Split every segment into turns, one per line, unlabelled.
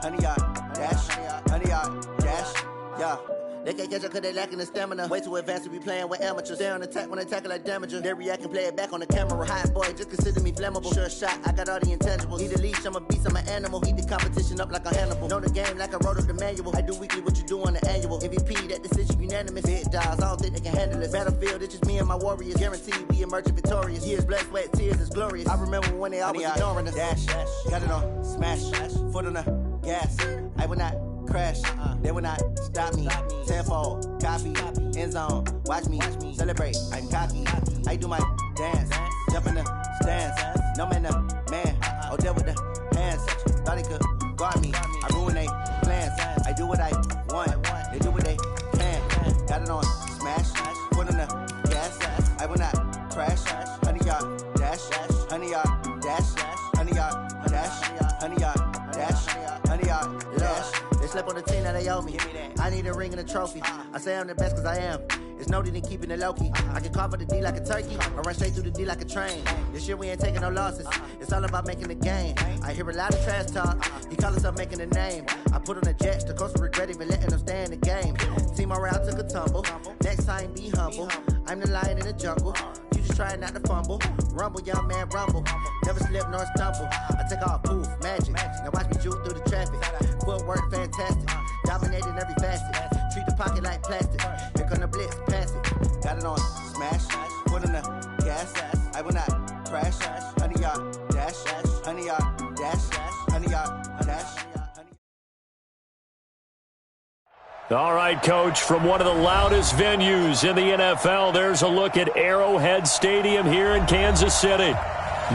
100 yard dash, 100 yard dash, yeah. They can't catch up cause they lacking the stamina. Way too advanced to be playing with amateurs. Stay on attack when they tackle like damager. They react and play it back on the camera. Hot boy, just consider me flammable. Sure shot, I got all the intangibles. Need a leash, I'm a beast, I'm an animal. Eat the competition up like a Hannibal. Know the game like I wrote up the manual. I do weekly what you do on the annual. MVP, that decision unanimous. Big dogs, I don't think they can handle it. Battlefield, it's just me and my warriors. Guaranteed we emerging victorious. Years, blood, sweat, tears, is glorious. I remember when they always ignoring us. Dash, got it on, smash, foot on the gas. I will not crash, they will not stop me. Tenfold, copy, end zone, watch me celebrate. I'm cocky, I do my dance, jump in the stands. No man, the man, oh there with the hands. Thought he could guard me, I ruin they plans. I do what I want, they do what they can. Got it on smash, foot on the gas. I will not crash. 100 yard dash, 100 yard dash, 100 yard dash, 100 yard dash, 100 yard dash. They slept on the team that they owe me. I need a ring and a trophy. I say I'm the best cause I am. It's no need in keeping it low-key. I can carve up the D like a turkey or run straight through the D like a train. This year we ain't taking no losses. It's all about making the game. I hear a lot of trash talk. He call himself making a name. I put on the Jets. The coach will regret even letting them stay in the game. Team morale took a tumble. Next time be humble. I'm the lion in the jungle. You just trying not to fumble. Rumble, young man, rumble. Never slip nor stumble. I take off, poof, magic. Now watch me juke through the traffic. Footwork fantastic. Dominating every facet. Treat the pocket like plastic. Here come the blitz, pass it. Got it on smash. Foot on the gas. I will not crash. 100 yard dash. 100 yard dash. 100 yard dash.
All right, Coach, from one of the loudest venues in the NFL, there's a look at Arrowhead Stadium here in Kansas City.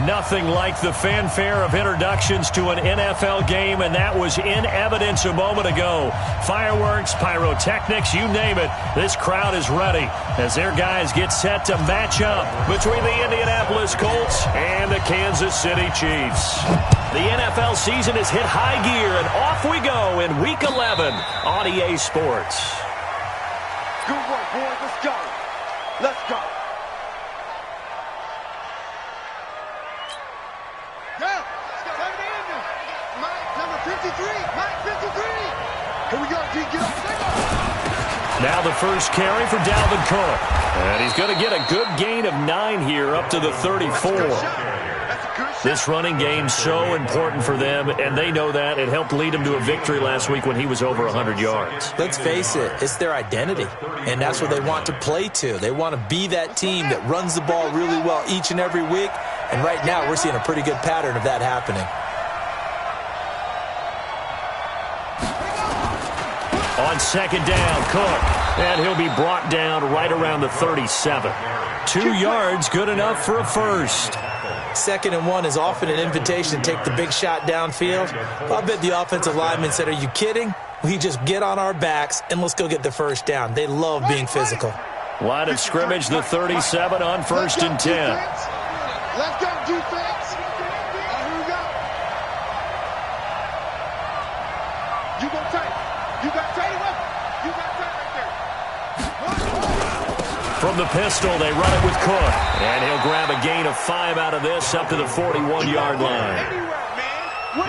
Nothing like the fanfare of introductions to an NFL game, and that was in evidence a moment ago. Fireworks, pyrotechnics, you name it. This crowd is ready as their guys get set to match up between the Indianapolis Colts and the Kansas City Chiefs. The NFL season has hit high gear, and off we go in Week 11 on EA Sports.
Good work, boys. Let's go. Let's go.
Now the first carry for Dalvin Cook. And he's going to get a good gain of 9 here up to the 34. This running game's so important for them, and they know that. It helped lead them to a victory last week when he was over 100 yards.
Let's face it, it's their identity, and that's what they want to play to. They want to be that team that runs the ball really well each and every week, and right now we're seeing a pretty good pattern of that happening.
On second down, Cook, and he'll be brought down right around the 37. 2 yards, good enough for a first.
2nd and 1 is often an invitation to take the big shot downfield. I bet the offensive lineman said, are you kidding? We just get on our backs and let's go get the first down. They love being physical.
Line of scrimmage, the 37 on 1st and 10.
Let's go, defense. Here we go. You go tight. You got tight with him. You got tight right there.
From the pistol, they run it with Cook. And he'll grab a gain of 5 out of this up to the 41-yard line.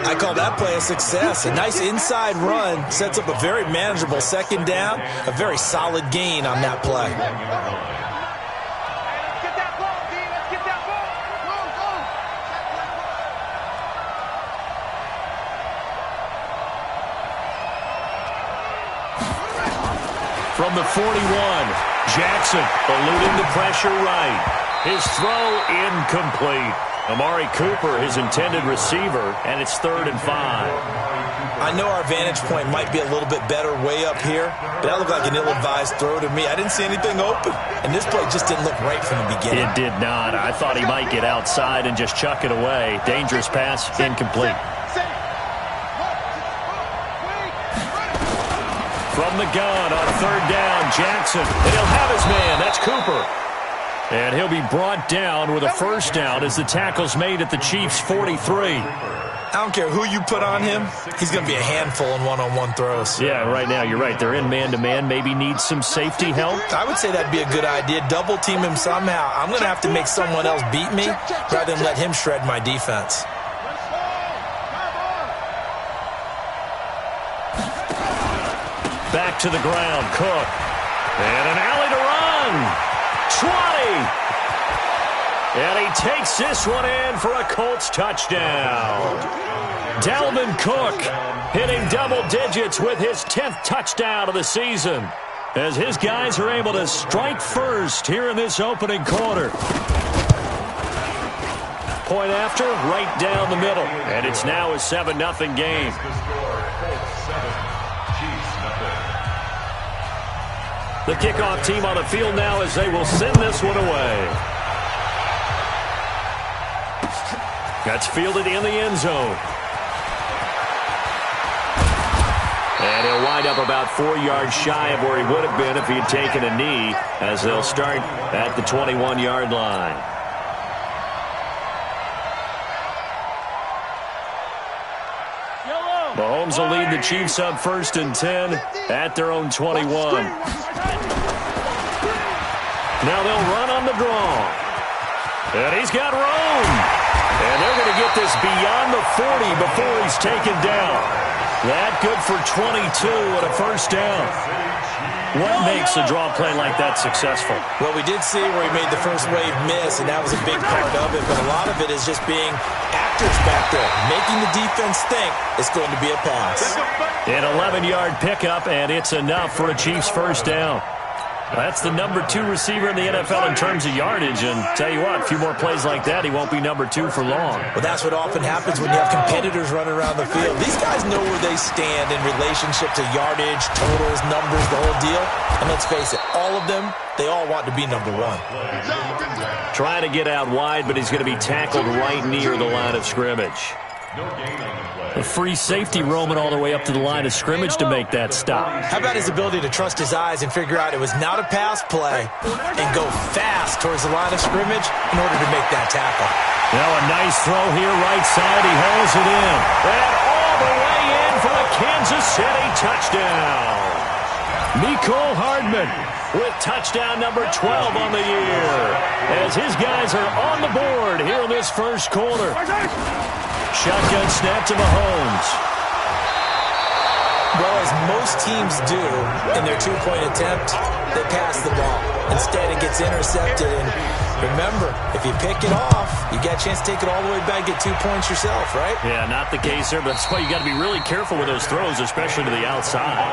I call that play a success. A nice inside run sets up a very manageable 2nd down. A very solid gain on that play.
Get that ball, D. Let's get that ball. Go, go.
From the 41, Jackson eluding the pressure right. His throw incomplete. Amari Cooper, his intended receiver, and it's 3rd and 5.
I know our vantage point might be a little bit better way up here, but that looked like an ill-advised throw to me. I didn't see anything open, and this play just didn't look right from the beginning.
It did not. I thought he might get outside and just chuck it away. Dangerous pass, incomplete. From the gun on 3rd down, Jackson, and he'll have his man. That's Cooper. And he'll be brought down with a first down as the tackle's made at the Chiefs' 43.
I don't care who you put on him. He's going to be a handful in one-on-one throws.
Yeah, right now you're right. They're in man-to-man. Maybe need some safety help.
I would say that'd be a good idea. Double team him somehow. I'm going to have to make someone else beat me rather than let him shred my defense.
Back to the ground, Cook. And an alley to run. 20. And he takes this one in for a Colts touchdown. Dalvin Cook hitting double digits with his 10th touchdown of the season, as his guys are able to strike first here in this opening quarter. Point after, right down the middle. And it's now a 7-0 game. The kickoff team on the field now as they will send this one away. That's fielded in the end zone. And he'll wind up about 4 yards shy of where he would have been if he had taken a knee, as they'll start at the 21-yard line. Mahomes will lead the Chiefs up 1st and 10 at their own 21. Now they'll run on the draw. And he's got room. And they're going to get this beyond the 40 before he's taken down. That good for 22 and a first down. What makes a draw play like that successful?
Well, we did see where he made the first wave miss, and that was a big part of it. But a lot of it is just being actors back there, making the defense think it's going to be a pass.
An 11-yard pickup, and it's enough for a Chiefs first down. That's the number 2 receiver in the NFL in terms of yardage, and tell you what, a few more plays like that, he won't be number 2 for long.
Well, that's what often happens when you have competitors running around the field. These guys know where they stand in relationship to yardage, totals, numbers, the whole deal. And let's face it, all of them, they all want to be number 1.
Trying to get out wide, but he's going to be tackled right near the line of scrimmage. A free safety roaming all the way up to the line of scrimmage to make that stop.
How about his ability to trust his eyes and figure out it was not a pass play and go fast towards the line of scrimmage in order to make that tackle.
Now a nice throw here, right side. He hauls it in. And all the way in for a Kansas City touchdown. Mecole Hardman with touchdown number 12 on the year, as his guys are on the board here in this first quarter. Shotgun snap to Mahomes.
Well, as most teams do in their two-point attempt, they pass the ball. Instead, it gets intercepted. And remember, if you pick it off, you get a chance to take it all the way back, get 2 points yourself, right?
Yeah, not the case here, but that's why you got to be really careful with those throws, especially to the outside.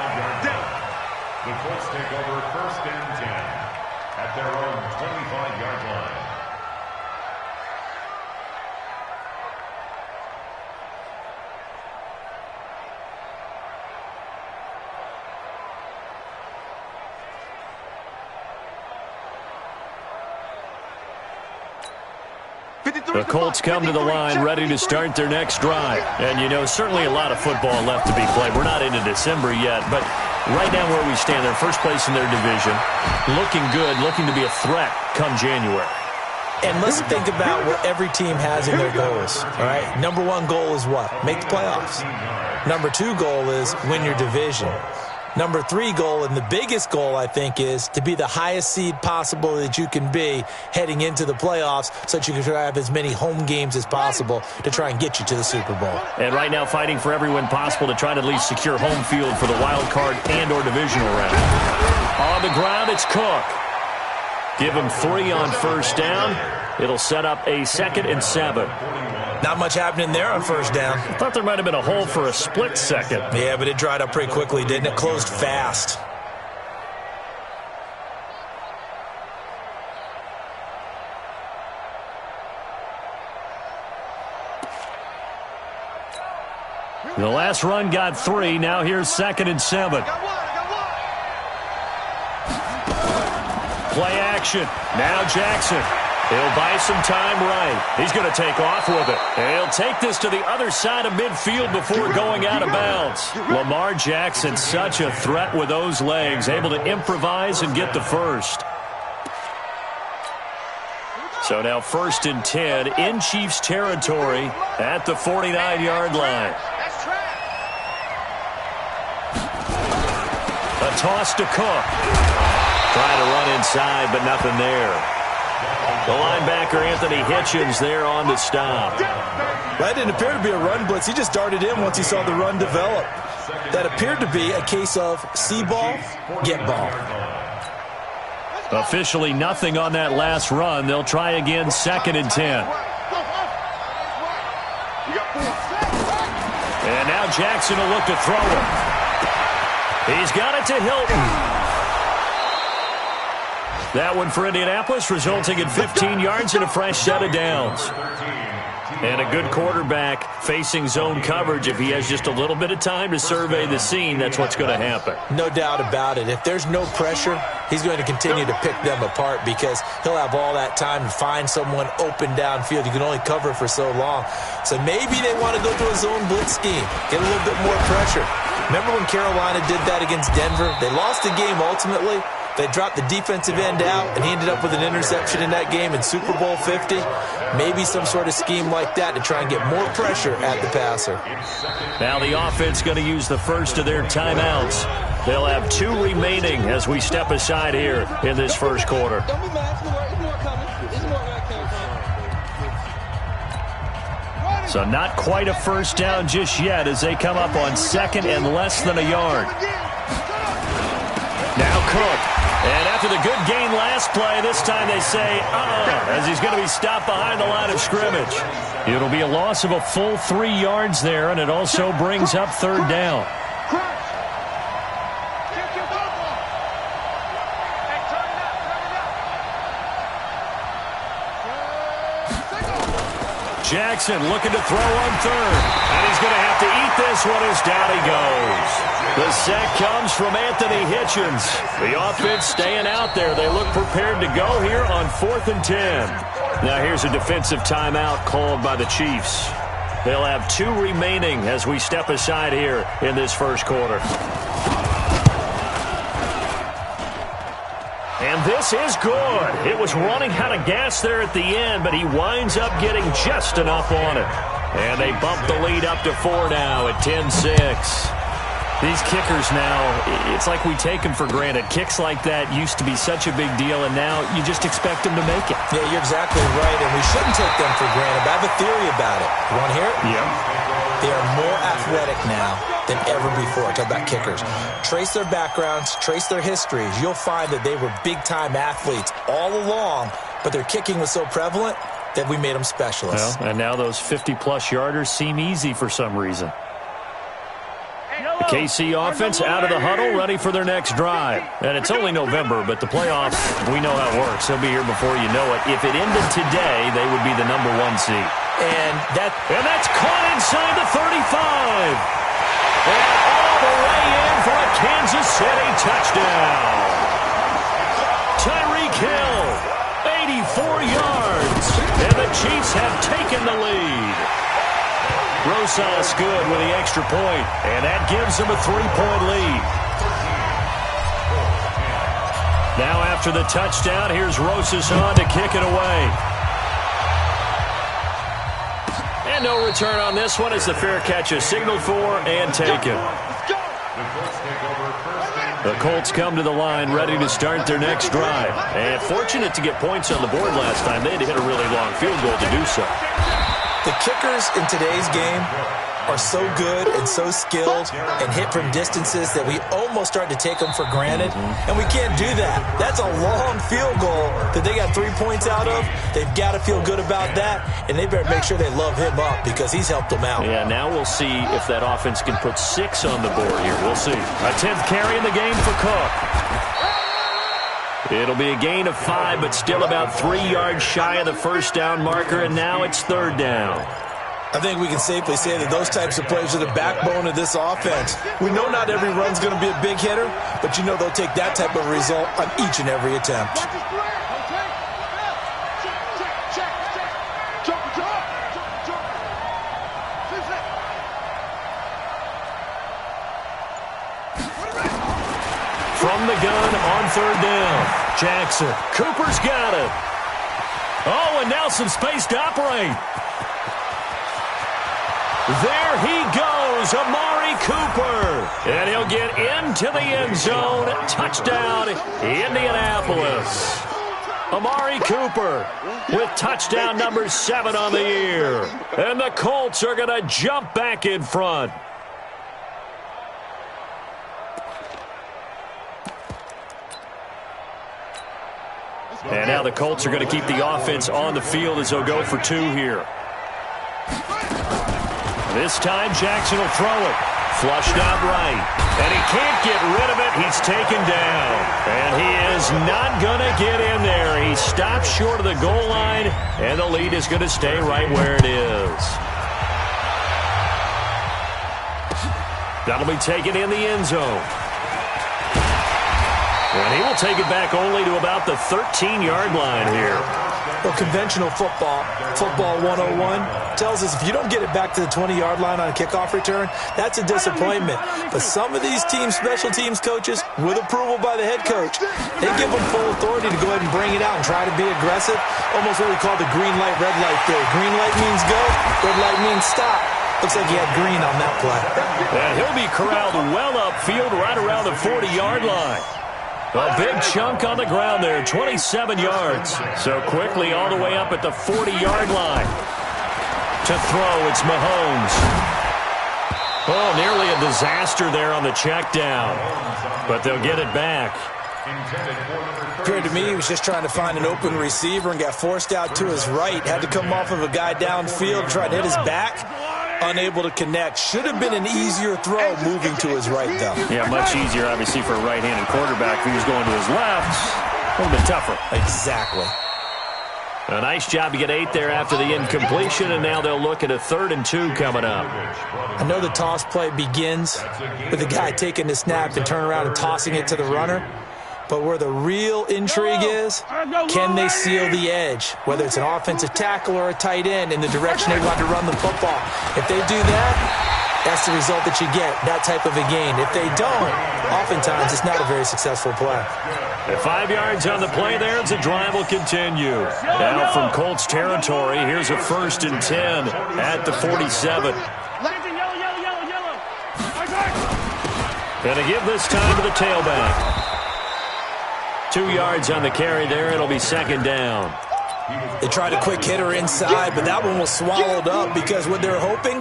The Colts take over 1st and 10 at their own 25-yard line.
The Colts come to the line ready to start their next drive. And, you know, certainly a lot of football left to be played. We're not into December yet, but right now where we stand, they're first place in their division, looking good, looking to be a threat come January.
And let's think about what every team has in their goals, all right? Number 1 goal is what? Make the playoffs. Number 2 goal is win your division. Number 3 goal, and the biggest goal, I think, is to be the highest seed possible that you can be heading into the playoffs so that you can try to have as many home games as possible to try and get you to the Super Bowl.
And right now fighting for every win possible to try to at least secure home field for the wild card and or divisional round. On the ground, it's Cook. Give him 3 on first down. It'll set up a 2nd and 7.
Not much happening there on first down.
I thought there might have been a hole for a split second.
Yeah, but it dried up pretty quickly, didn't it? Closed fast.
The last run got 3. Now here's 2nd and 7. Play action. Now Jackson. He'll buy some time right. He's going to take off with it. And he'll take this to the other side of midfield before going out of bounds. Lamar Jackson, such a threat with those legs, able to improvise and get the first. So now 1st and 10 in Chiefs territory at the 49-yard line. A toss to Cook. Trying to run inside, but nothing there. The linebacker, Anthony Hitchens, there on the stop.
That didn't appear to be a run blitz. He just darted in once he saw the run develop. that appeared to be a case of see ball, get ball.
Officially nothing on that last run. They'll try again, 2nd and 10. And now Jackson will look to throw it. He's got it to Hilton. That one for Indianapolis, resulting in 15 yards and a fresh set of downs. And a good quarterback facing zone coverage. If he has just a little bit of time to survey the scene, that's what's going to happen.
No doubt about it. If there's no pressure, he's going to continue to pick them apart because he'll have all that time to find someone open downfield. You can only cover for so long. So maybe they want to go to a zone blitz scheme, get a little bit more pressure. Remember when Carolina did that against Denver? They lost the game ultimately. They dropped the defensive end out, and he ended up with an interception in that game in Super Bowl 50. Maybe some sort of scheme like that to try and get more pressure at the passer.
Now the offense going to use the first of their timeouts. They'll have 2 remaining as we step aside here in this first quarter. So not quite a first down just yet as they come up on 2nd and less than a yard. Now Cook. And after the good gain last play, this time they say, as he's going to be stopped behind the line of scrimmage. It'll be a loss of a full 3 yards there, and it also brings up 3rd down. Jackson looking to throw on 3rd. And he's going to have to eat this one as down he goes. The sack comes from Anthony Hitchens. The offense staying out there. They look prepared to go here on 4th and 10. Now here's a defensive timeout called by the Chiefs. They'll have 2 remaining as we step aside here in this first quarter. And this is good. It was running out of gas there at the end, but he winds up getting just enough on it. And they bump the lead up to 4 now at 10-6. These kickers now, it's like we take them for granted. Kicks like that used to be such a big deal, and now you just expect them to make it.
Yeah, you're exactly right, and we shouldn't take them for granted. But I have a theory about it. You want to hear it?
Yeah.
They are more athletic now than ever before. Talk about kickers. Trace their backgrounds, trace their histories. You'll find that they were big-time athletes all along, but their kicking was so prevalent that we made them specialists.
Well, and now those 50-plus yarders seem easy for some reason. The KC offense out of the huddle, ready for their next drive. And it's only November, but the playoffs, we know how it works. They'll be here before you know it. If it ended today, they would be the #1 seed.
And
that's caught inside the 35. And all the way in for a Kansas City touchdown. Tyreek Hill, 84 yards. And the Chiefs have taken the lead. Rosas good with the extra point, and that gives them a 3-point lead. Now after the touchdown, here's Rosas on to kick it away. And no return on this one as the fair catch is signaled for and taken. The Colts come to the line ready to start their next drive. And fortunate to get points on the board last time. They had to hit a really long field goal to do so.
The kickers in today's game are so good and so skilled and hit from distances that we almost start to take them for granted, and we can't do that. That's a long field goal that they got 3 points out of. They've got to feel good about that, and they better make sure they love him up because he's helped them out.
Yeah, now we'll see if that offense can put 6 on the board here. We'll see. A 10th carry in the game for Cook. It'll be a gain of 5, but still about 3 yards shy of the first down marker, and now it's 3rd down.
I think we can safely say that those types of plays are the backbone of this offense. We know not every run's going to be a big hitter, but you know they'll take that type of result on each and every attempt.
From the gun on 3rd down. Jackson. Cooper's got it. Oh, and now some space to operate. There he goes, Amari Cooper. And he'll get into the end zone. Touchdown, Indianapolis. Amari Cooper with touchdown number 7 on the year. And the Colts are going to jump back in front. And now the Colts are going to keep the offense on the field as they'll go for 2 here. This time Jackson will throw it. Flushed out right. And he can't get rid of it. He's taken down. And he is not going to get in there. He stopped short of the goal line, and the lead is going to stay right where it is. That'll be taken in the end zone. And he will take it back only to about the 13-yard line here.
Well, conventional football 101, tells us if you don't get it back to the 20-yard line on a kickoff return, that's a disappointment. But some of these teams, special teams coaches, with approval by the head coach, they give them full authority to go ahead and bring it out and try to be aggressive. Almost what we call the green light, red light theory. Green light means go, red light means stop. Looks like he had green on that play.
And he'll be corralled well upfield right around the 40-yard line. A big chunk on the ground there, 27 yards. So quickly all the way up at the 40-yard line. To throw, it's Mahomes. Oh, nearly a disaster there on the check down. But they'll get it back.
Appeared to me he was just trying to find an open receiver and got forced out to his right. Had to come off of a guy downfield, try to hit his back. Unable to connect. Should have been an easier throw moving to his right, though.
Yeah, much easier, obviously, for a right-handed quarterback. If he was going to his left, a little bit tougher.
Exactly.
A nice job to get 8 there after the incompletion, and now they'll look at a 3rd and 2 coming up.
I know the toss play begins with the guy taking the snap and turning around and tossing it to the runner. But where the real intrigue is, can they seal the edge? Whether it's an offensive tackle or a tight end in the direction they want to run the football. If they do that, that's the result that you get, that type of a gain. If they don't, oftentimes it's not a very successful play.
At 5 yards on the play there, the drive will continue. Now from Colts territory, here's a 1st and 10 at the 47. Gonna give this time to the tailback. 2 yards on the carry there. It'll be 2nd down.
They tried a quick hitter inside, but that one was swallowed up because what they're hoping,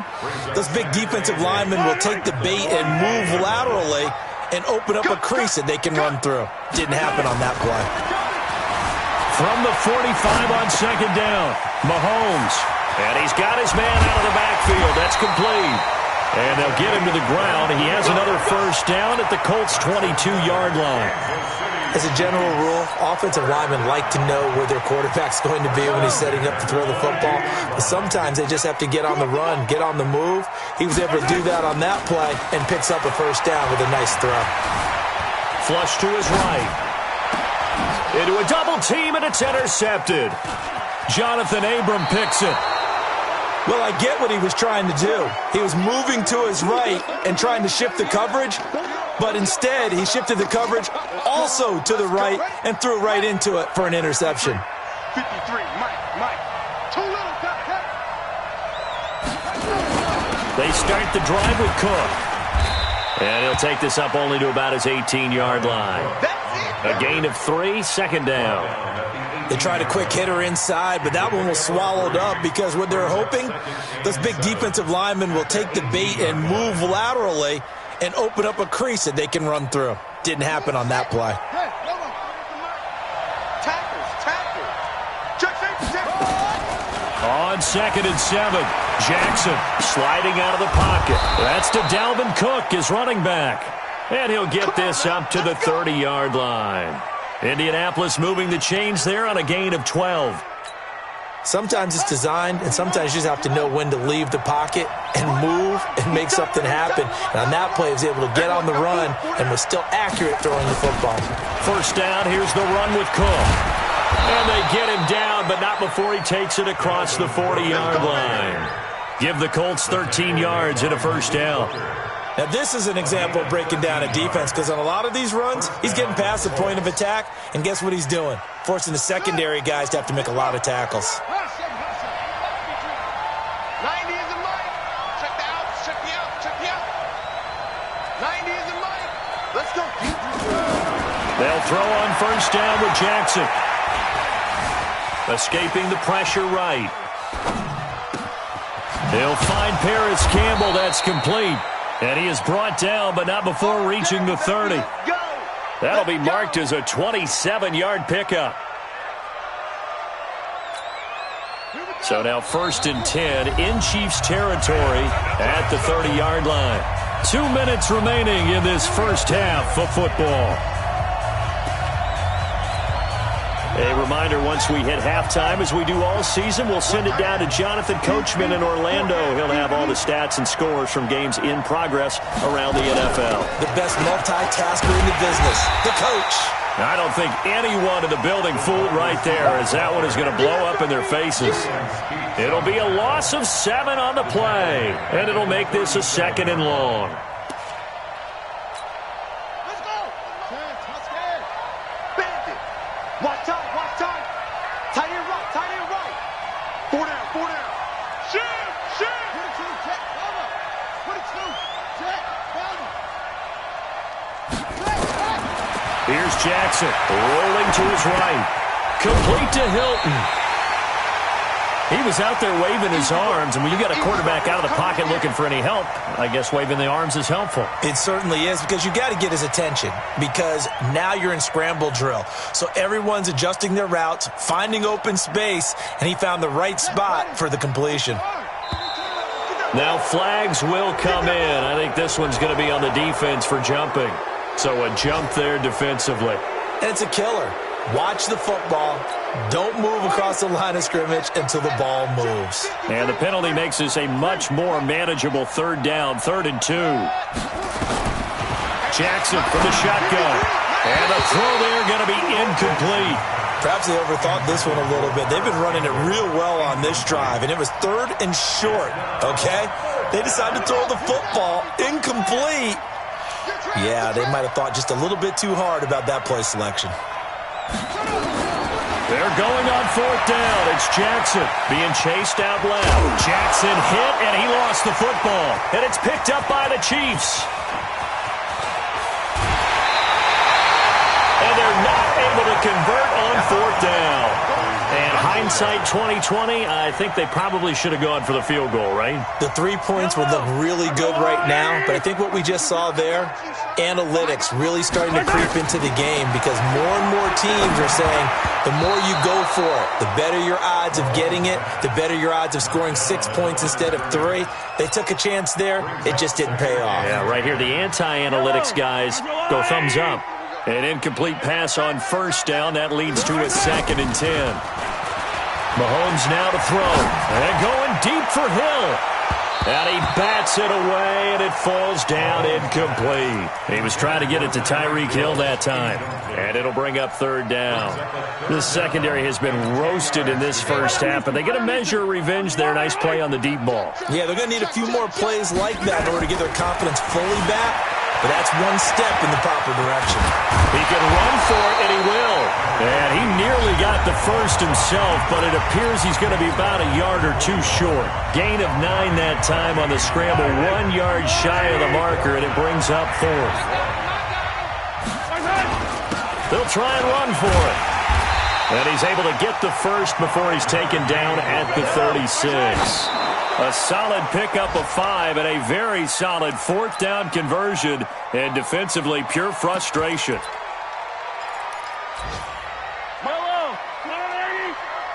those big defensive linemen will take the bait and move laterally and open up a crease that they can run through. Didn't happen on that play.
From the 45 on 2nd down, Mahomes. And he's got his man out of the backfield. That's complete. And they'll get him to the ground. He has another 1st down at the Colts' 22-yard line.
As a general rule, offensive linemen like to know where their quarterback's going to be when he's setting up to throw the football. But sometimes they just have to get on the run, get on the move. He was able to do that on that play and picks up a 1st down with a nice throw.
Flush to his right. Into a double team, and it's intercepted. Jonathan Abram picks it.
Well, I get what he was trying to do. He was moving to his right and trying to shift the coverage. But instead, he shifted the coverage also to the right and threw right into it for an interception.
53, Mike. Too little, cut.
They start the drive with Cook. And he'll take this up only to about his 18-yard line. A gain of 3, 2nd down.
They tried a quick hitter inside, but that one was swallowed up because what they're hoping, those big defensive linemen will take the bait and move laterally and open up a crease that they can run through. Didn't happen on that play.
On 2nd and 7, Jackson sliding out of the pocket. That's to Dalvin Cook, his running back. And he'll get this up to the 30-yard line. Indianapolis moving the chains there on a gain of 12.
Sometimes it's designed, and sometimes you just have to know when to leave the pocket and move and make something happen. And on that play, he was able to get on the run and was still accurate throwing the football.
1st down, here's the run with Cook. And they get him down, but not before he takes it across the 40-yard line. Give the Colts 13 yards and a 1st down.
Now, this is an example of breaking down a defense because on a lot of these runs, he's getting past the point of attack, and guess what he's doing? Forcing the secondary guys to have to make a lot of tackles.
90 is the mic. Check the outs. Check the out. 90 is the mic. Let's go.
They'll throw on 1st down with Jackson. Escaping the pressure right. They'll find Paris Campbell. That's complete. And he is brought down, but not before reaching the 30. That'll be marked as a 27-yard pickup. So now 1st and 10 in Chiefs territory at the 30-yard line. 2 minutes remaining in this first half of football. A reminder, once we hit halftime, as we do all season, we'll send it down to Jonathan Coachman in Orlando. He'll have all the stats and scores from games in progress around the NFL.
The best multitasker in the business, the coach.
I don't think anyone in the building fooled right there, as that one is going to blow up in their faces. It'll be a loss of 7 on the play, and it'll make this a 2nd and long.
Let's go. Bandit. Watch time. Tight end right. 4 down. Shoot. 22, check, cover. 22, check, cover.
Here's Jackson, rolling to his right. Complete to Hilton. He was out there waving his arms, and when you got a quarterback out of the pocket looking for any help, I guess waving the arms is helpful.
It certainly is, because you got to get his attention, because now you're in scramble drill. So everyone's adjusting their routes, finding open space, and he found the right spot for the completion.
Now flags will come in. I think this one's going to be on the defense for jumping. So a jump there defensively.
And it's a killer. Watch the football. Don't move across the line of scrimmage until the ball moves.
And the penalty makes this a much more manageable 3rd down, 3rd and 2. Jackson from the shotgun. And the throw there going to be incomplete.
Perhaps they overthought this one a little bit. They've been running it real well on this drive, and it was 3rd and short, okay? They decided to throw the football incomplete. Yeah, they might have thought just a little bit too hard about that play selection.
They're going on 4th down. It's Jackson being chased out left. Jackson hit, and he lost the football. And it's picked up by the Chiefs. And they're not able to convert on 4th down. And hindsight 2020, I think they probably should have gone for the field goal, right?
The 3 points would look really good right now, but I think what we just saw there, analytics really starting to creep into the game, because more and more teams are saying the more you go for it, the better your odds of getting it, the better your odds of scoring 6 points instead of 3. They took a chance there. It just didn't pay off.
Yeah, right here, the anti-analytics guys go thumbs up. An incomplete pass on 1st down. That leads to a 2nd and 10. Mahomes now to throw. And going deep for Hill. And he bats it away, and it falls down incomplete. He was trying to get it to Tyreek Hill that time. And it'll bring up 3rd down. The secondary has been roasted in this first half, but they get a measure of revenge there. Nice play on the deep ball.
Yeah, they're going to need a few more plays like that in order to get their confidence fully back. But that's one step in the proper direction.
He can run for it, and he will. And he nearly got the first himself, but it appears he's going to be about a yard or 2 short. Gain of 9 that time on the scramble, 1 yard shy of the marker, and it brings up 4th. They'll try and run for it. And he's able to get the first before he's taken down at the 36. A solid pickup of 5 and a very solid 4th down conversion, and defensively pure frustration.
Molo,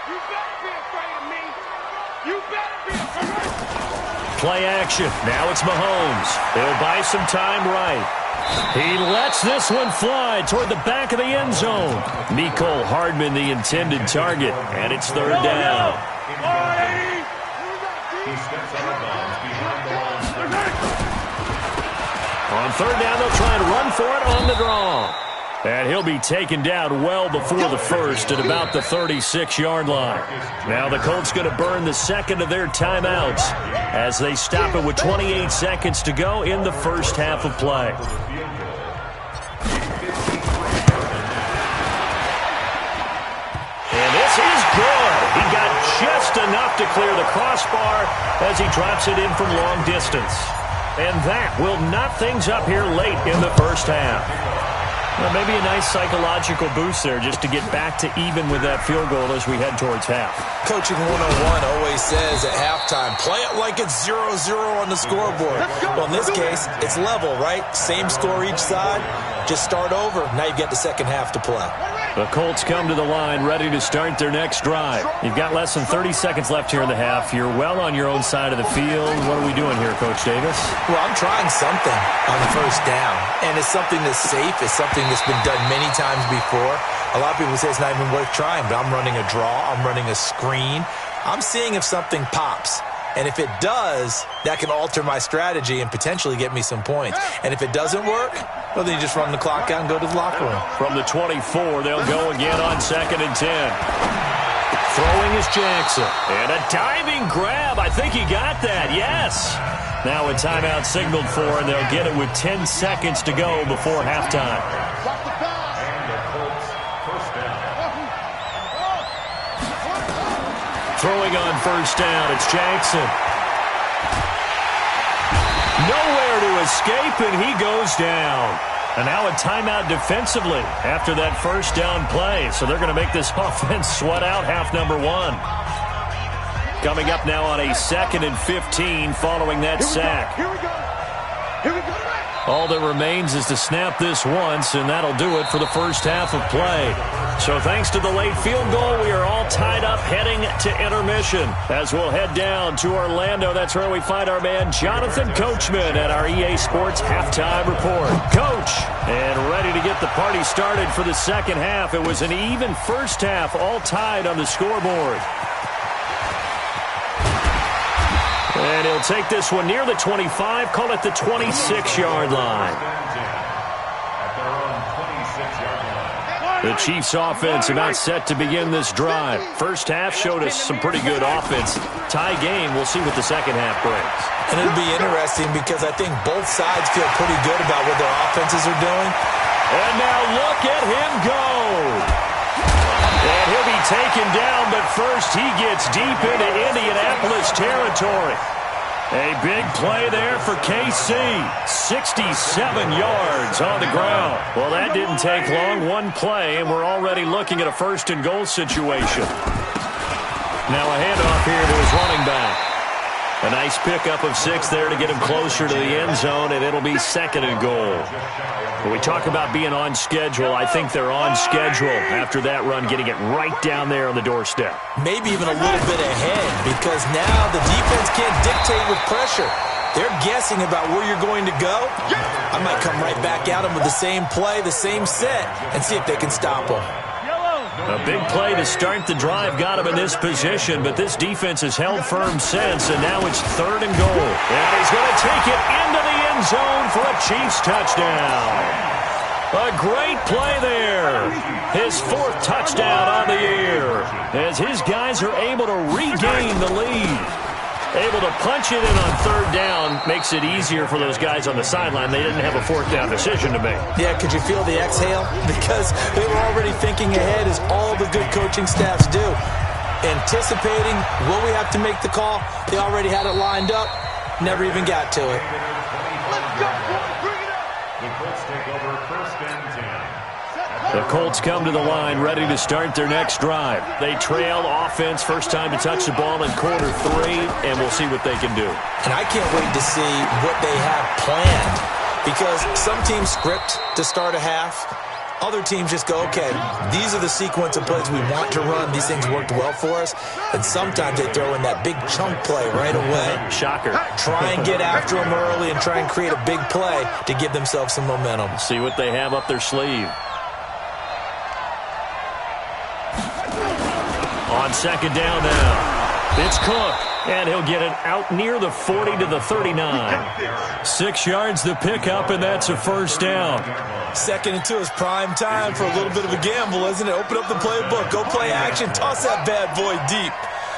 you better be afraid of me. You better be afraid.
Play action. Now it's Mahomes. He'll buy some time right. He lets this one fly toward the back of the end zone. Mecole Hardman, the intended target, and it's 3rd down.
He steps out of bounds behind the line.
On 3rd down, they'll try and run for it on the draw. And he'll be taken down well before the first at about the 36-yard line. Now the Colts going to burn the 2nd of their timeouts as they stop it with 28 seconds to go in the first half of play. And this is good. He got just enough to clear the crossbar as he drops it in from long distance. And that will knot things up here late in the first half. Well, maybe a nice psychological boost there just to get back to even with that field goal as we head towards half.
Coaching 101 always says at halftime, play it like it's 0-0 on the scoreboard. Well, in this case, it's level, right? Same score each side. Just start over. Now you get the second half to play.
The Colts come to the line ready to start their next drive. You've got less than 30 seconds left here in the half. You're well on your own side of the field. What are we doing here, Coach Davis?
Well, I'm trying something on the first down, and it's something that's safe. It's something that's been done many times before. A lot of people say it's not even worth trying, but I'm running a draw. I'm running a screen. I'm seeing if something pops. And if it does, that can alter my strategy and potentially get me some points. And if it doesn't work, well, then you just run the clock out and go to the locker room.
From the 24, they'll go again on 2nd and 10. Throwing is Jackson. And a diving grab. I think he got that. Yes. Now a timeout signaled for, and they'll get it with 10 seconds to go before halftime. Throwing on first down, it's Jackson. Nowhere to escape, and he goes down. And now a timeout defensively after that first down play. So they're going to make this offense sweat out half number one. Coming up now on a 2nd and 15 following that sack.
Here we go. Here we go.
All that remains is to snap this once, and that'll do it for the first half of play. So thanks to the late field goal, we are all tied up heading to intermission. As we'll head down to Orlando, that's where we find our man Jonathan Coachman at our EA Sports Halftime Report. Coach, and ready to get the party started for the second half. It was an even first half, all tied on the scoreboard. And he'll take this one near the 25, call it the 26-yard line. The Chiefs offense about set to begin this drive. First half showed us some pretty good offense. Tie game, we'll see what the second half brings.
And it'll be interesting because I think both sides feel pretty good about what their offenses are doing.
And now look at him go. And he'll be taken down, but first he gets deep into Indianapolis territory. A big play there for KC. 67 yards on the ground. Well, that didn't take long. One play, and we're already looking at a 1st and goal situation. Now a handoff here to his running back. A nice pickup of 6 there to get him closer to the end zone, and it'll be 2nd and goal. When we talk about being on schedule, I think they're on schedule after that run, getting it right down there on the doorstep.
Maybe even a little bit ahead, because now the defense can't dictate with pressure. They're guessing about where you're going to go. I might come right back at them with the same play, the same set, and see if they can stop them.
A big play to start the drive got him in this position, but this defense has held firm since, and now it's 3rd and goal. And he's going to take it into the end zone for a Chiefs touchdown. A great play there. His 4th touchdown on the year, as his guys are able to regain the lead. Able to punch it in on 3rd down makes it easier for those guys on the sideline. They didn't have a 4th down decision to make.
Yeah, could you feel the exhale? Because they were already thinking ahead, as all the good coaching staffs do. Anticipating, will we have to make the call? They already had it lined up. Never even got to it.
Let's go, boys. Bring it up.
The Colts take over 1st and 10.
The Colts come to the line ready to start their next drive. They trail offense, first time to touch the ball in quarter 3, and we'll see what they can do.
And I can't wait to see what they have planned, because some teams script to start a half. Other teams just go, okay, these are the sequence of plays we want to run. These things worked well for us. And sometimes they throw in that big chunk play right away.
Shocker.
Try and get after them early and try and create a big play to give themselves some momentum.
See what they have up their sleeve. On 2nd down now, it's Cook, and he'll get it out near the 40 to the 39. 6 yards the pickup, and that's a 1st down.
2nd and 2 is prime time for a little bit of a gamble, isn't it? Open up the playbook, go play action, toss that bad boy deep.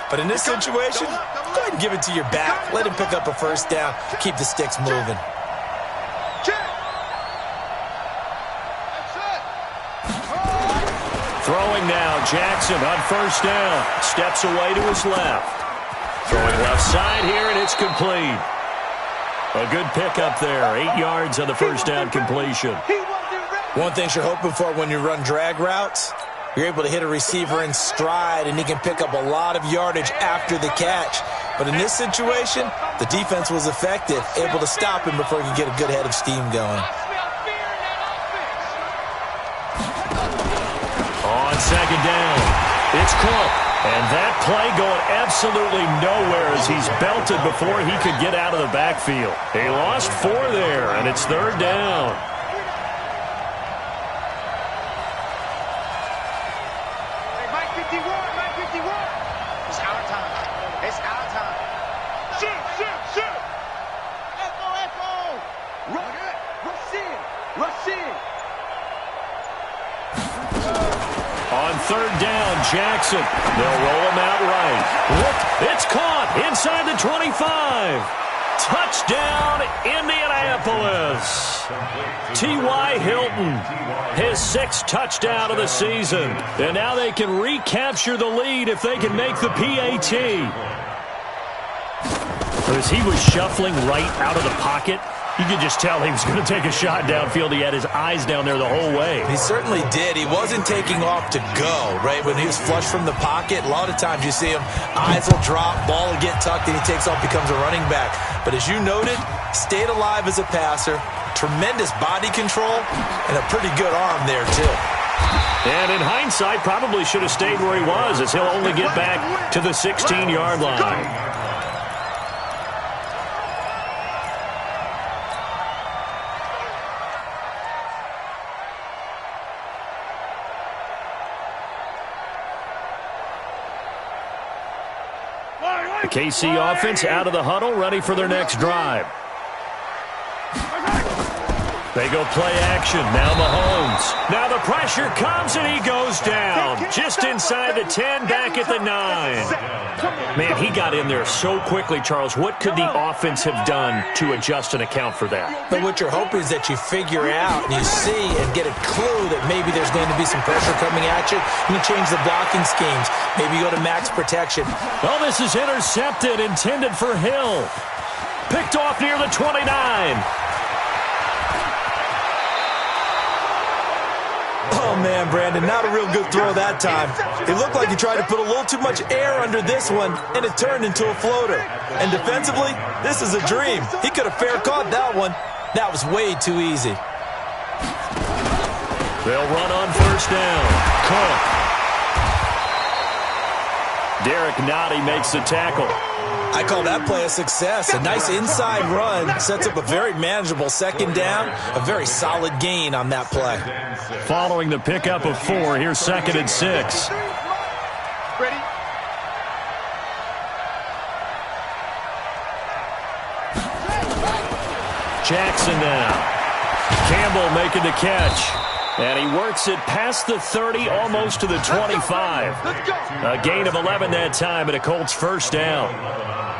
But in this situation, go ahead and give it to your back. Let him pick up a 1st down, keep the sticks moving.
Throwing now, Jackson on 1st down. Steps away to his left. Throwing left side here, and it's complete. A good pickup there. 8 yards on the 1st down completion.
One thing you're hoping for when you run drag routes, you're able to hit a receiver in stride, and he can pick up a lot of yardage after the catch. But in this situation, the defense was effective, able to stop him before he could get a good head of steam going.
On second down, it's Cook. And that play going absolutely nowhere as he's belted before he could get out of the backfield. He lost 4 there, and it's third down.
Hey, Mike 51, Mike 51. It's our time. It's our time. Shoot, shoot, shoot. Echo, echo. Rush in. Rush in.
On third down, Jackson. They'll roll him out right. Look, it's caught inside the 25. Touchdown, Indianapolis. T.Y. Hilton, his 6th touchdown of the season. And now they can recapture the lead if they can make the PAT. As he was shuffling right out of the pocket, you could just tell he was going to take a shot downfield. He had his eyes down there the whole way.
He certainly did. He wasn't taking off to go, right? When he was flush from the pocket, a lot of times you see him, eyes will drop, ball will get tucked, and he takes off, becomes a running back. But as you noted, stayed alive as a passer, tremendous body control, and a pretty good arm there, too.
And in hindsight, probably should have stayed where he was, as he'll only get back to the 16-yard line. The KC offense out of the huddle, ready for their next drive. They go play action. Now Mahomes. Now the pressure comes and he goes down. Just inside the 10, back at the 9. Man, he got in there so quickly, Charles. What could the offense have done to adjust and account for that?
But what you're hoping is that you figure out and you see and get a clue that maybe there's going to be some pressure coming at you. You can change the blocking schemes. Maybe you go to max protection.
Well, this is intercepted, intended for Hill. Picked off near the 29.
Oh, man, Brandon, not a real good throw that time. It looked like he tried to put a little too much air under this one, and it turned into a floater. And defensively, this is a dream. He could have fair caught that one. That was way too easy.
They'll run on first down. Cook. Derek Nottie makes the tackle.
I call that play a success. A nice inside run sets up a very manageable second down. A very solid gain on that play.
Following the pickup of 4, here's 2nd and 6.
Ready?
Jackson now. Campbell making the catch. And he works it past the 30, almost to the 25. A gain of 11 that time, and a Colts first down.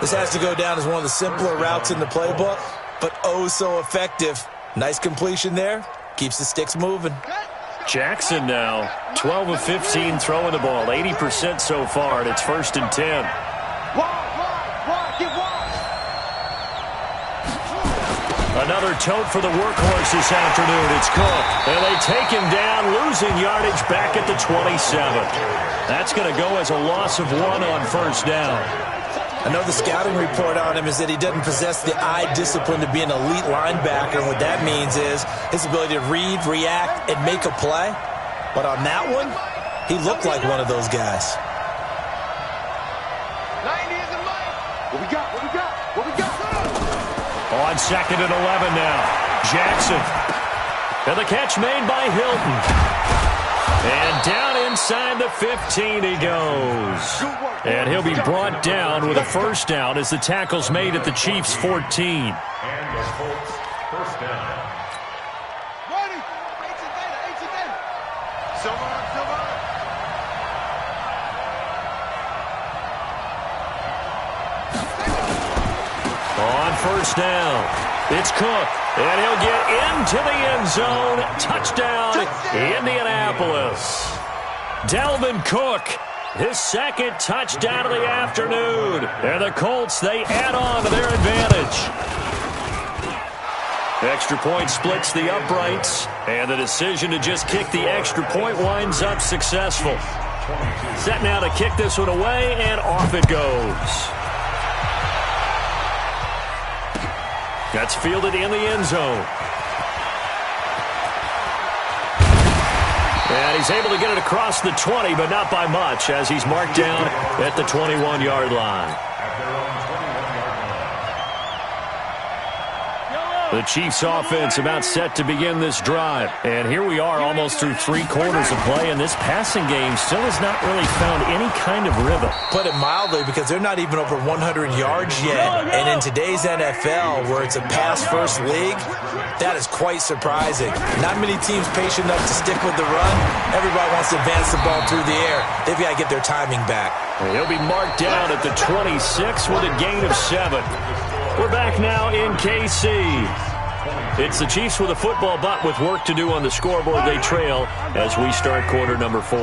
This has to go down as one of the simpler routes in the playbook, but oh so effective. Nice completion there. Keeps the sticks moving.
Jackson now, 12 of 15 throwing the ball, 80% so far, and it's 1st and 10. Another tote for the workhorse this afternoon. It's Cook. And they take him down, losing yardage back at the 27. That's going to go as a loss of 1 on first down.
I know the scouting report on him is that he doesn't possess the eye discipline to be an elite linebacker. And what that means is his ability to read, react, and make a play. But on that one, he looked like one of those guys.
90 is a Mike. What we got? What we got? What we got?
On 2nd and 11 now. Jackson. And the catch made by Hilton. And down inside the 15 he goes. And he'll be brought down with a first down as the tackle's made at the Chiefs' 14.
And the Colts first down.
Ready? Silver.
On first down, it's Cook, and he'll get into the end zone. Touchdown, Indianapolis. Dalvin Cook, his 2nd touchdown of the afternoon. And the Colts, they add on to their advantage. Extra point splits the uprights, and the decision to just kick the extra point winds up successful. Set now to kick this one away, and off it goes. That's fielded in the end zone. And he's able to get it across the 20, but not by much, as he's marked down at the 21-yard line. The Chiefs offense about set to begin this drive. And here we are almost through 3 quarters of play, and this passing game still has not really found any kind of rhythm.
Put it mildly, because they're not even over 100 yards yet. And in today's NFL, where it's a pass-first league, that is quite surprising. Not many teams patient enough to stick with the run. Everybody wants to advance the ball through the air. They've got to get their timing back.
He'll be marked down at the 26 with a gain of 7. We're back now in KC. It's the Chiefs with a football, but with work to do on the scoreboard. They trail as we start quarter number 4.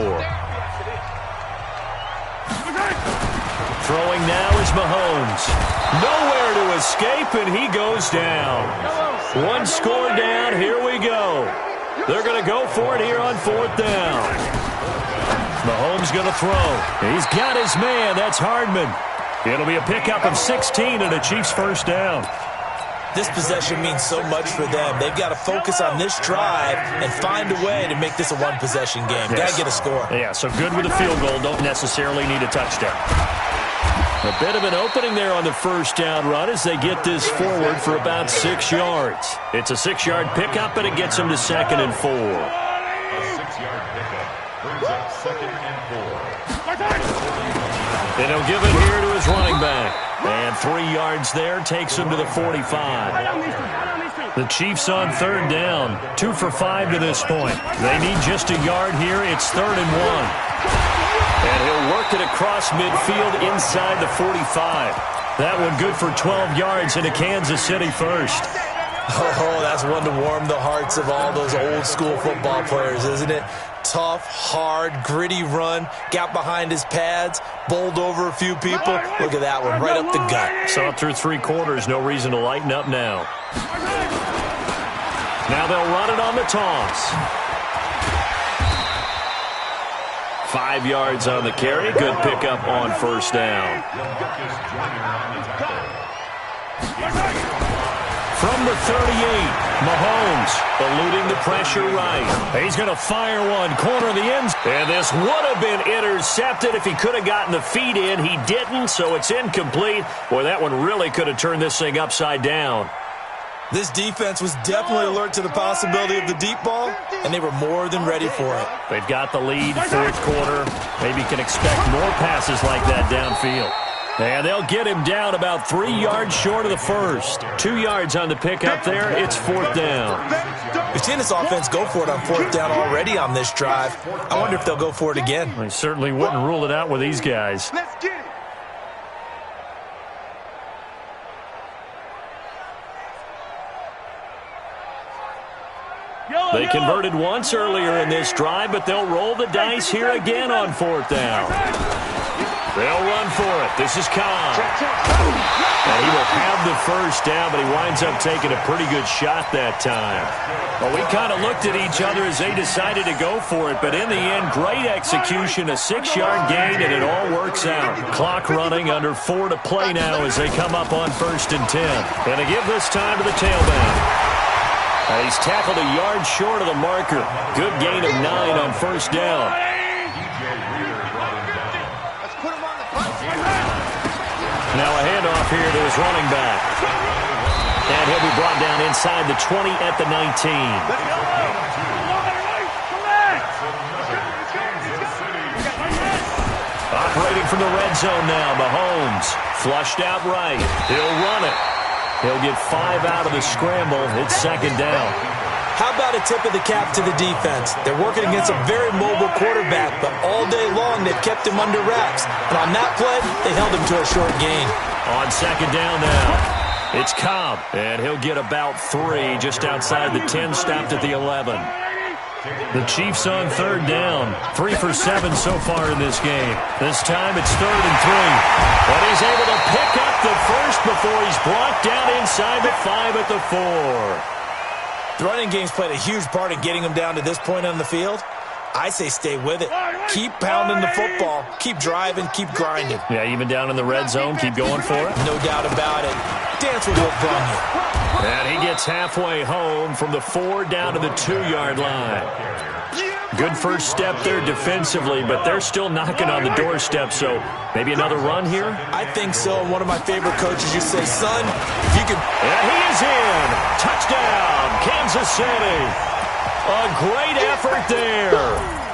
Throwing now is Mahomes. Nowhere to escape, and he goes down. 1 score down. Here we go. They're going to go for it here on 4th down. Mahomes going to throw. He's got his man. That's Hardman. It'll be a pickup of 16 and a Chiefs first down.
This possession means so much for them. They've got to focus on this drive and find a way to make this a one-possession game.
Yes.
Got to get a score.
Yeah, so good with a field goal. Don't necessarily need a touchdown. A bit of an opening there on the first down run as they get this forward for about 6 yards. It's a 6-yard pickup, and it gets them to 2nd and 4.
A 6-yard pickup brings up 2nd and 4.
And he'll give it here to his running back. And 3 yards there takes him to the 45. The Chiefs on 3rd down. 2 for 5 to this point. They need just a yard here. It's 3rd and 1. And he'll work it across midfield inside the 45. That one good for 12 yards into Kansas City first.
Oh, that's one to warm the hearts of all those old-school football players, isn't it? Tough, hard, gritty run, got behind his pads, bowled over a few people. Look at that one, right up the gut.
Saw it through 3 quarters, no reason to lighten up now. Now they'll run it on the toss. 5 yards on the carry, good pickup on first down. From the 38, Mahomes eluding the pressure right. He's going to fire one, corner of the end. And this would have been intercepted if he could have gotten the feet in. He didn't, so it's incomplete. Boy, that one really could have turned this thing upside down.
This defense was definitely alert to the possibility of the deep ball, and they were more than ready for it.
They've got the lead, 4th quarter. Maybe can expect more passes like that downfield. And they'll get him down about 3 yards short of the first. 2 yards on the pickup there. It's 4th down.
We've seen this offense go for it on 4th down already on this drive. I wonder if they'll go for it again.
I certainly wouldn't rule it out with these guys.
Let's get it.
They converted once earlier in this drive, but they'll roll the dice here again on 4th down. They'll run for it. This is Cobb. And he will have the first down, but he winds up taking a pretty good shot that time. Well, we kind of looked at each other as they decided to go for it, but in the end, great execution, a 6-yard gain, and it all works out. Clock running, under 4 to play now as they come up on 1st and 10. And they give this time to the tailback. He's tackled a yard short of the marker. Good gain of 9 on first down. Now a handoff here to his running back. And he'll be brought down inside the 20 at the 19. Operating from the red zone now, Mahomes. Flushed out right. He'll run it. He'll get 5 out of the scramble. It's 2nd down.
How about a tip of the cap to the defense? They're working against a very mobile quarterback, but all day long they've kept him under wraps. And on that play, they held him to a short gain.
On 2nd down now, it's Cobb, and he'll get about 3 just outside the 10, stopped at the 11. The Chiefs on 3rd down, 3 for 7 so far in this game. This time it's 3rd and 3. But he's able to pick up the first before he's brought down inside the 5 at the 4.
The running game's played a huge part in getting him down to this point on the field. I say stay with it. Keep pounding the football. Keep driving. Keep grinding.
Yeah, even down in the red zone, keep going for it.
No doubt about it. Dance with what brung you.
And he gets halfway home from the 4 down to the 2-yard line. Good first step there defensively, but they're still knocking on the doorstep, so maybe another run here?
I think so. And one of my favorite coaches used to say, son, if you can...
And he is in. Touchdown, Kansas City. A great effort there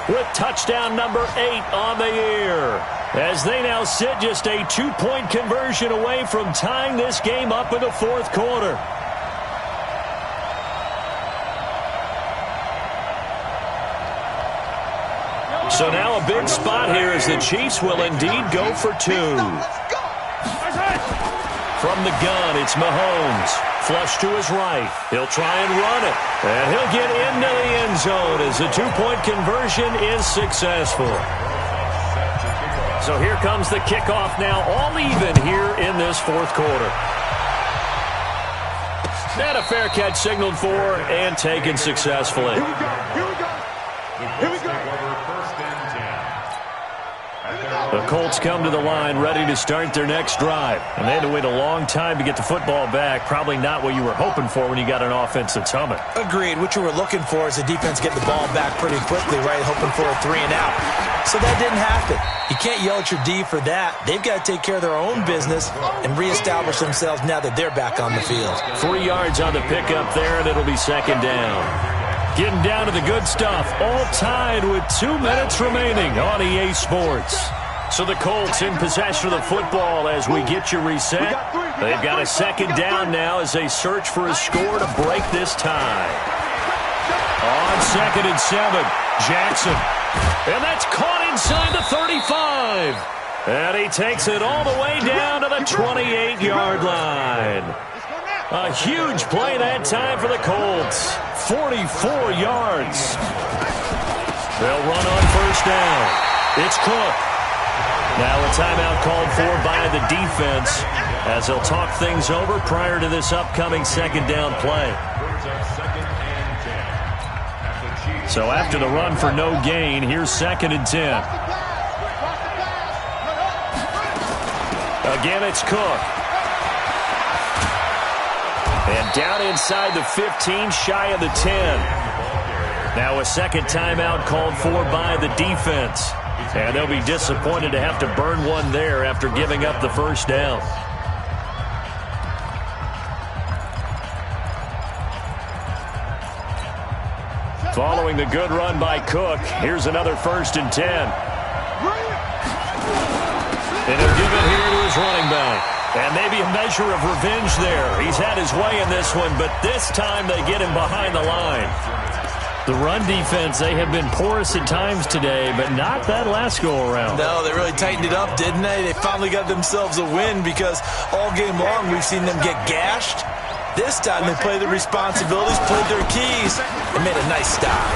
with touchdown number 8 on the year, as they now sit just a 2-point conversion away from tying this game up in the fourth quarter. So now a big spot here as the Chiefs will indeed go for 2. From the gun, it's Mahomes. Flush to his right. He'll try and run it. And he'll get into the end zone as the 2-point conversion is successful. So here comes the kickoff now, all even here in this fourth quarter. And a fair catch signaled for and taken successfully.
Here we go. Here we go. Here we go.
The Colts come to the line ready to start their next drive. And they had to wait a long time to get the football back. Probably not what you were hoping for when you got an offense that's humming.
Agreed. What you were looking for is the defense get the ball back pretty quickly, right? Hoping for a 3-and-out. So that didn't happen. You can't yell at your D for that. They've got to take care of their own business and reestablish themselves now that they're back on the field.
3 yards on the pickup there, and it'll be second down. Getting down to the good stuff. All tied with 2 minutes remaining on EA Sports. So the Colts in possession of the football as we get you reset. They've got a second down now as they search for a score to break this tie. On 2nd and 7, Jackson. And that's caught inside the 35. And he takes it all the way down to the 28-yard line. A huge play that time for the Colts. 44 yards. They'll run on first down. It's Cook. Now a timeout called for by the defense as they'll talk things over prior to this upcoming second down play. So after the run for no gain, here's 2nd and 10. Again, it's Cook. And down inside the 15, shy of the 10. Now a second timeout called for by the defense. And they'll be disappointed to have to burn one there after giving up the first down. Following the good run by Cook, here's another 1st and 10. And he'll give it here to his running back. And maybe a measure of revenge there. He's had his way in this one, but this time they get him behind the line. The run defense, they have been porous at times today, but not that last go-around.
No, they really tightened it up, didn't they? They finally got themselves a win because all game long we've seen them get gashed. This time they played their responsibilities, played their keys, and made a nice stop.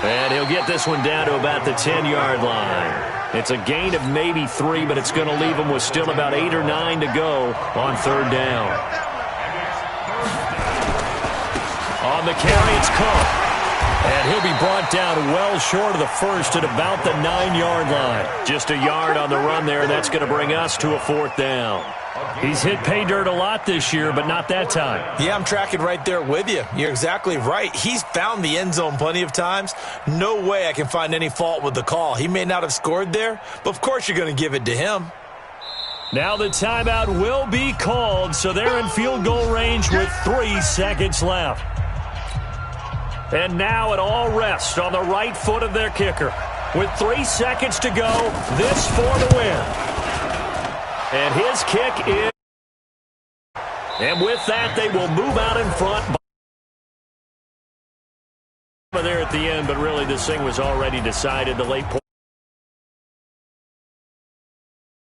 And he'll get this one down to about the 10-yard line. It's a gain of maybe 3, but it's going to leave them with still about 8 or 9 to go on third down. On the carry, it's Cook. And he'll be brought down well short of the first at about the 9-yard line. Just a yard on the run there, and that's going to bring us to a 4th down. He's hit pay dirt a lot this year, but not that time.
Yeah, I'm tracking right there with you. You're exactly right. He's found the end zone plenty of times. No way I can find any fault with the call. He may not have scored there, but of course you're going to give it to him.
Now the timeout will be called, so they're in field goal range with 3 seconds left. And now it all rests on the right foot of their kicker. With 3 seconds to go, this for the win. And his kick is... And with that, they will move out in front. There at the end, but really this thing was already decided. The late point.